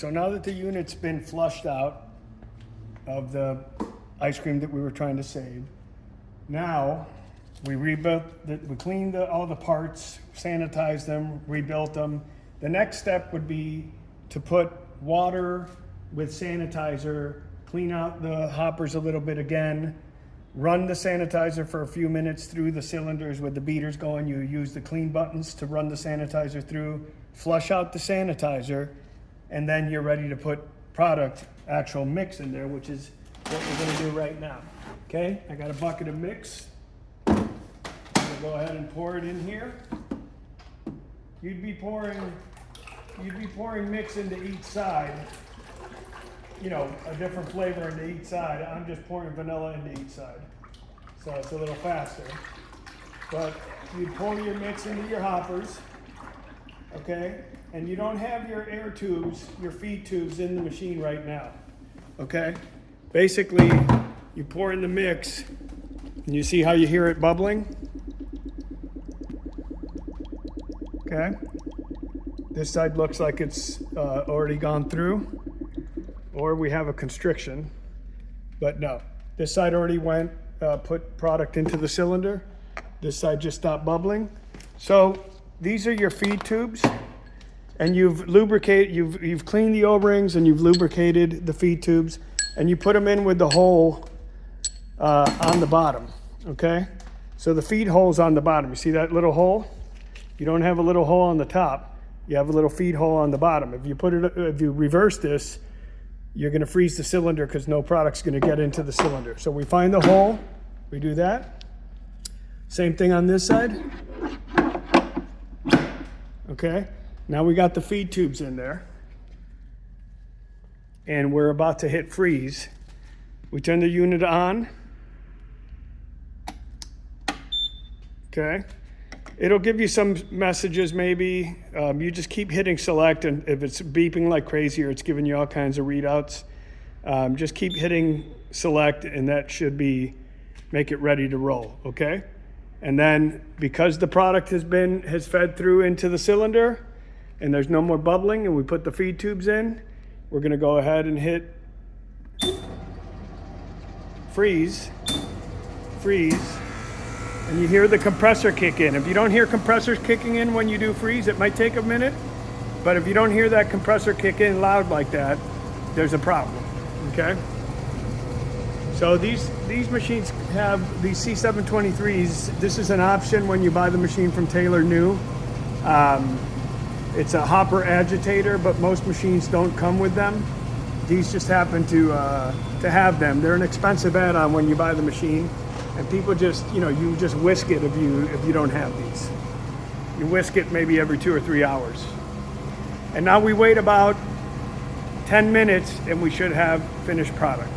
So now that the unit's been flushed out of the ice cream that we were trying to save, now we rebuilt, we cleaned all the parts, sanitized them, rebuilt them. The next step would be to put water with sanitizer, clean out the hoppers a little bit again, run the sanitizer for a few minutes through the cylinders with the beaters going. You use the clean buttons to run the sanitizer through, flush out the sanitizer, and then you're ready to put product, actual mix in there, which is what we're gonna do right now. Okay, I got a bucket of mix. I'm gonna go ahead and pour it in here. You'd be pouring mix into each side, you know, a different flavor into each side. I'm just pouring vanilla into each side, so it's a little faster. But you pour your mix into your hoppers, okay? And you don't have your air tubes, your feed tubes in the machine right now, okay? Basically, you pour in the mix, and you see how you hear it bubbling? Okay? This side looks like it's already gone through, or we have a constriction, but no. This side already went, put product into the cylinder. This side just stopped bubbling. So these are your feed tubes, and you've lubricated, you've cleaned the O-rings and you've lubricated the feed tubes, and you put them in with the hole on the bottom, okay? So the feed hole's on the bottom. You see that little hole? You don't have a little hole on the top. You have a little feed hole on the bottom. If you reverse this, you're gonna freeze the cylinder because no product's gonna get into the cylinder. So we find the hole, we do that. Same thing on this side. Okay, now we got the feed tubes in there. And we're about to hit freeze. We turn the unit on. Okay. It'll give you some messages maybe. You just keep hitting select, and if it's beeping like crazy or it's giving you all kinds of readouts, just keep hitting select, and that should make it ready to roll, okay? And then because the product has fed through into the cylinder and there's no more bubbling and we put the feed tubes in, we're gonna go ahead and hit freeze, and you hear the compressor kick in. If you don't hear compressors kicking in when you do freeze, it might take a minute, but if you don't hear that compressor kick in loud like that, there's a problem, okay? So these machines have these C723s. This is an option when you buy the machine from Taylor new. It's a hopper agitator, but most machines don't come with them. These just happen to have them. They're an expensive add-on when you buy the machine, and people just, you just whisk it if you don't have these. You whisk it maybe every 2 or 3 hours. And now we wait about 10 minutes and we should have finished product.